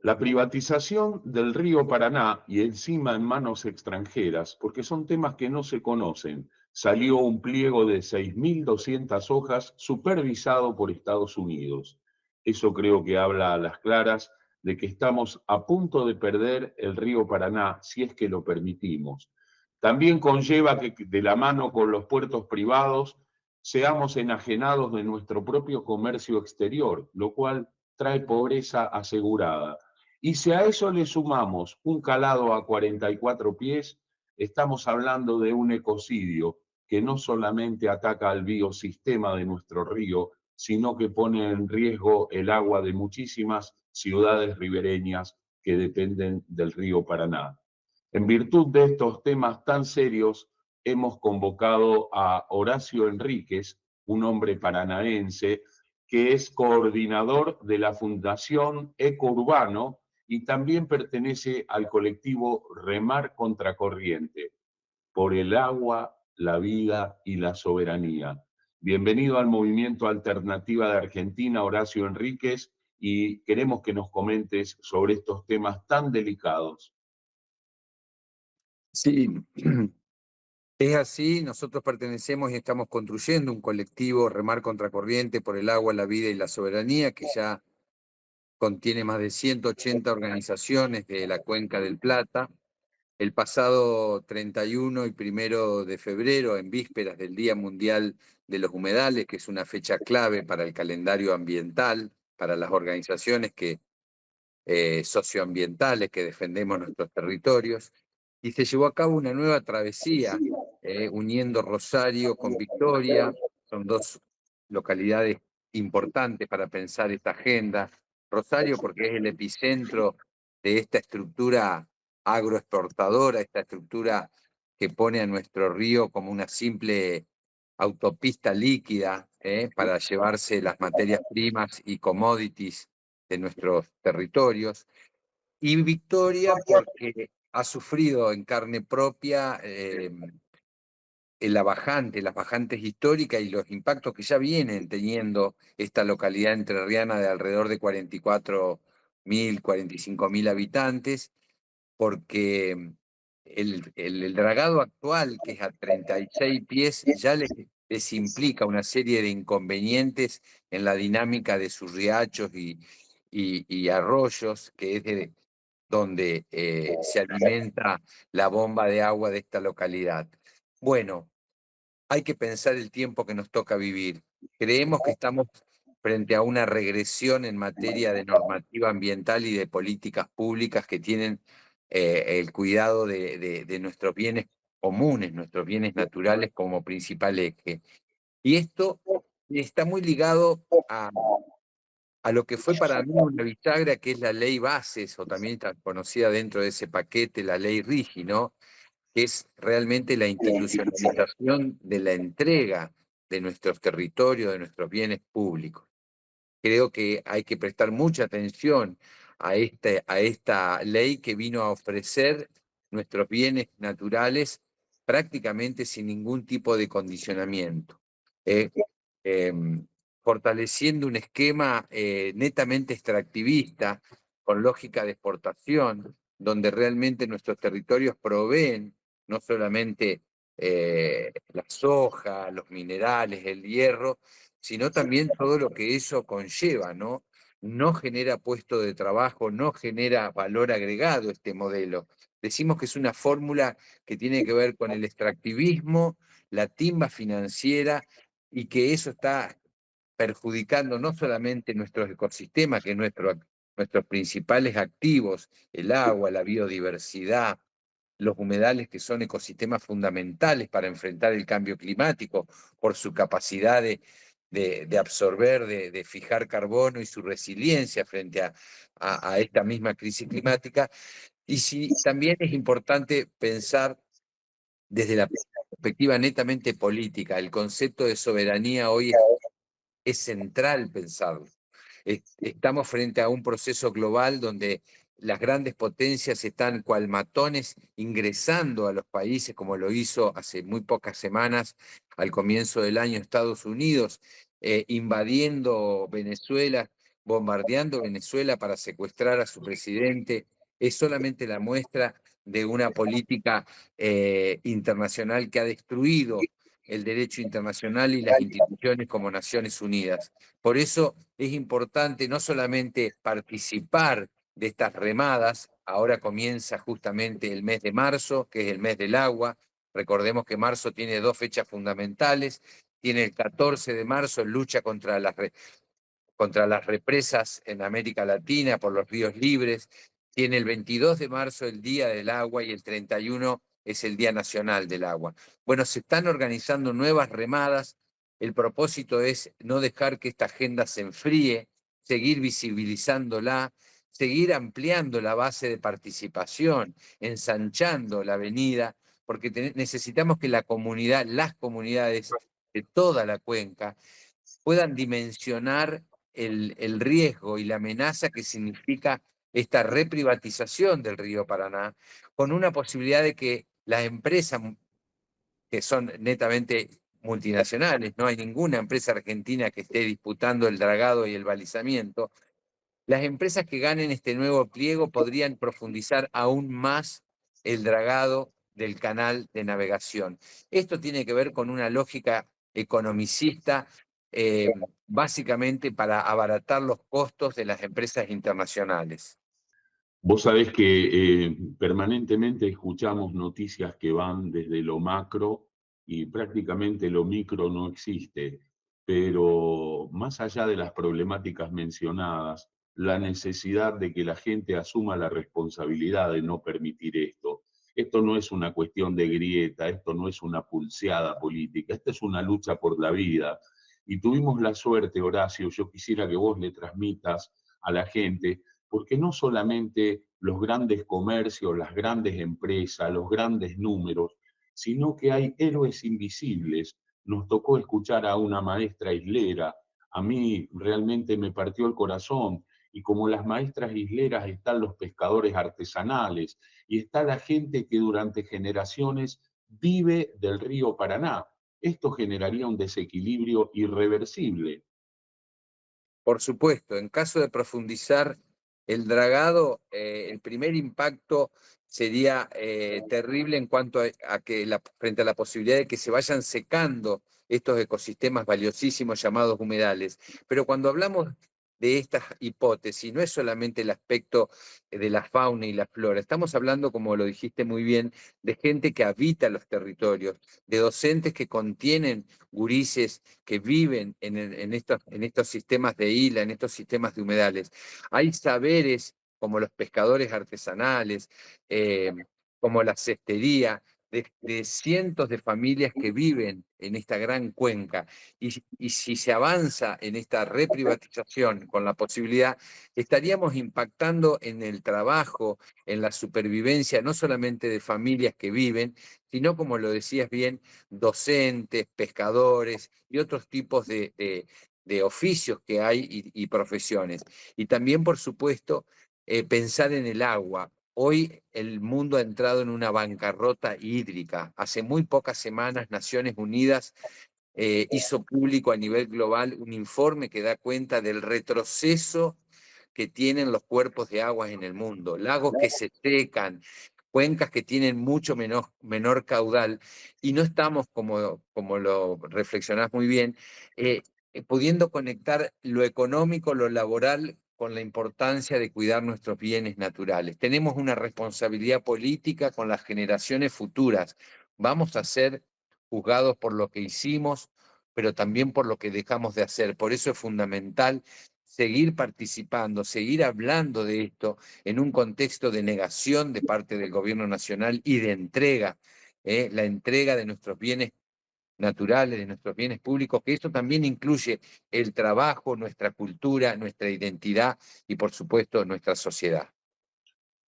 La privatización del río Paraná y encima en manos extranjeras, porque son temas que no se conocen. Salió un pliego de 6.200 hojas supervisado por Estados Unidos. Eso creo que habla a las claras de que estamos a punto de perder el río Paraná si es que lo permitimos. También conlleva que de la mano con los puertos privados seamos enajenados de nuestro propio comercio exterior, lo cual trae pobreza asegurada. Y si a eso le sumamos un calado a 44 pies, estamos hablando de un ecocidio que no solamente ataca al biosistema de nuestro río, sino que pone en riesgo el agua de muchísimas ciudades ribereñas que dependen del río Paraná. En virtud de estos temas tan serios, hemos convocado a Horacio Enríquez, un hombre paranaense que es coordinador de la Fundación Ecourbano y también pertenece al colectivo Remar Contracorriente, por el agua, la vida y la soberanía. Bienvenido al Movimiento Alternativa de Argentina, Horacio Enríquez, y queremos que nos comentes sobre estos temas tan delicados. Sí, es así. Nosotros pertenecemos y estamos construyendo un colectivo Remar Contracorriente por el agua, la vida y la soberanía, que ya contiene más de 180 organizaciones de la Cuenca del Plata. El pasado 31 y 1 de febrero, en vísperas del Día Mundial de los Humedales, que es una fecha clave para el calendario ambiental, para las organizaciones socioambientales que defendemos nuestros territorios, y se llevó a cabo una nueva travesía, uniendo Rosario con Victoria. Son dos localidades importantes para pensar esta agenda. Rosario porque es el epicentro de esta estructura agroexportadora, esta estructura que pone a nuestro río como una simple autopista líquida, para llevarse las materias primas y commodities de nuestros territorios. Y Victoria porque ha sufrido en carne propia las bajantes históricas y los impactos que ya vienen teniendo esta localidad entrerriana de alrededor de 44.000, 45.000 habitantes, porque el dragado actual, que es a 36 pies, ya les implica una serie de inconvenientes en la dinámica de sus riachos y arroyos, que es donde se alimenta la bomba de agua de esta localidad. Bueno, hay que pensar el tiempo que nos toca vivir. Creemos que estamos frente a una regresión en materia de normativa ambiental y de políticas públicas que tienen el cuidado de nuestros bienes comunes, nuestros bienes naturales como principal eje. Y esto está muy ligado a lo que fue para mí una bisagra, que es la ley Bases, o también está conocida dentro de ese paquete, la ley Rigi, ¿no? Que es realmente la institucionalización de la entrega de nuestros territorios, de nuestros bienes públicos. Creo que hay que prestar mucha atención a esta ley que vino a ofrecer nuestros bienes naturales prácticamente sin ningún tipo de condicionamiento, eh, em, fortaleciendo un esquema netamente extractivista, con lógica de exportación, donde realmente nuestros territorios proveen no solamente la soja, los minerales, el hierro, sino también todo lo que eso conlleva, ¿no? No genera puesto de trabajo, no genera valor agregado este modelo. Decimos que es una fórmula que tiene que ver con el extractivismo, la timba financiera, y que eso está perjudicando no solamente nuestros ecosistemas, que es nuestros principales activos, el agua, la biodiversidad, los humedales, que son ecosistemas fundamentales para enfrentar el cambio climático por su capacidad de absorber, de fijar carbono y su resiliencia frente a esta misma crisis climática. Y si también es importante pensar desde la perspectiva netamente política. El concepto de soberanía hoy es central pensarlo. Estamos frente a un proceso global donde las grandes potencias están cual matones ingresando a los países, como lo hizo hace muy pocas semanas, al comienzo del año, Estados Unidos, invadiendo Venezuela bombardeando Venezuela para secuestrar a su presidente, es solamente la muestra de una política internacional que ha destruido el derecho internacional y las instituciones como Naciones Unidas. Por eso es importante no solamente participar de estas remadas, ahora comienza justamente el mes de marzo, que es el mes del agua. Recordemos que marzo tiene dos fechas fundamentales, tiene el 14 de marzo, lucha contra las represas en América Latina por los ríos libres, tiene el 22 de marzo el Día del Agua y el 31 es el Día Nacional del Agua. Bueno, se están organizando nuevas remadas, el propósito es no dejar que esta agenda se enfríe, seguir visibilizándola, seguir ampliando la base de participación, ensanchando la avenida, porque necesitamos que la comunidad, las comunidades de toda la cuenca, puedan dimensionar el riesgo y la amenaza que significa esta reprivatización del río Paraná, con una posibilidad de que las empresas que son netamente multinacionales, no hay ninguna empresa argentina que esté disputando el dragado y el balizamiento, las empresas que ganen este nuevo pliego podrían profundizar aún más el dragado del canal de navegación. Esto tiene que ver con una lógica economicista, eh, básicamente para abaratar los costos de las empresas internacionales. Vos sabés que permanentemente escuchamos noticias que van desde lo macro y prácticamente lo micro no existe, pero más allá de las problemáticas mencionadas, la necesidad de que la gente asuma la responsabilidad de no permitir esto. Esto no es una cuestión de grieta, esto no es una pulseada política, esta es una lucha por la vida. Y tuvimos la suerte, Horacio, yo quisiera que vos le transmitas a la gente porque no solamente los grandes comercios, las grandes empresas, los grandes números, sino que hay héroes invisibles. Nos tocó escuchar a una maestra islera, a mí realmente me partió el corazón, y como las maestras isleras están los pescadores artesanales y está la gente que durante generaciones vive del río Paraná. Esto generaría un desequilibrio irreversible. Por supuesto, en caso de profundizar el dragado, el primer impacto sería terrible en cuanto a que frente a la posibilidad de que se vayan secando estos ecosistemas valiosísimos llamados humedales. Pero cuando hablamos de estas hipótesis, no es solamente el aspecto de la fauna y la flora, estamos hablando, como lo dijiste muy bien, de gente que habita los territorios, de docentes que contienen gurises que viven en estos sistemas de isla, en estos sistemas de humedales. Hay saberes como los pescadores artesanales, eh, como la cestería, de cientos de familias que viven en esta gran cuenca. Y si se avanza en esta reprivatización con la posibilidad, estaríamos impactando en el trabajo, en la supervivencia, no solamente de familias que viven, sino, como lo decías bien, docentes, pescadores y otros tipos de oficios que hay y profesiones. Y también, por supuesto, pensar en el agua. Hoy el mundo ha entrado en una bancarrota hídrica. Hace muy pocas semanas Naciones Unidas hizo público a nivel global un informe que da cuenta del retroceso que tienen los cuerpos de aguas en el mundo, lagos que se secan, cuencas que tienen mucho menor caudal, y no estamos, como lo reflexionás muy bien, pudiendo conectar lo económico, lo laboral, con la importancia de cuidar nuestros bienes naturales. Tenemos una responsabilidad política con las generaciones futuras. Vamos a ser juzgados por lo que hicimos, pero también por lo que dejamos de hacer. Por eso es fundamental seguir participando, seguir hablando de esto en un contexto de negación de parte del gobierno nacional y de entrega, la entrega de nuestros bienes naturales, de nuestros bienes públicos, que esto también incluye el trabajo, nuestra cultura, nuestra identidad y, por supuesto, nuestra sociedad.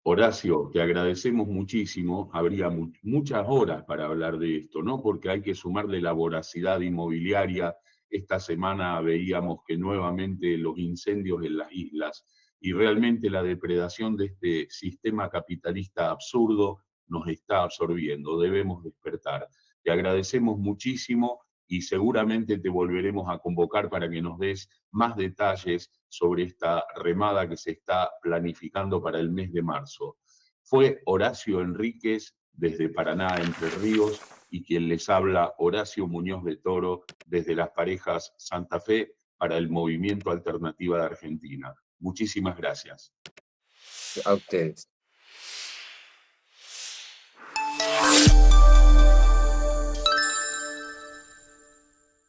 Horacio, te agradecemos muchísimo. Habría muchas horas para hablar de esto, ¿no? Porque hay que sumarle la voracidad inmobiliaria. Esta semana veíamos que nuevamente los incendios en las islas y realmente la depredación de este sistema capitalista absurdo nos está absorbiendo. Debemos despertar. Te agradecemos muchísimo y seguramente te volveremos a convocar para que nos des más detalles sobre esta remada que se está planificando para el mes de marzo. Fue Horacio Enríquez desde Paraná, Entre Ríos, y quien les habla, Horacio Muñoz de Toro, desde las Parejas Santa Fe para el Movimiento Alternativa de Argentina. Muchísimas gracias. A ustedes.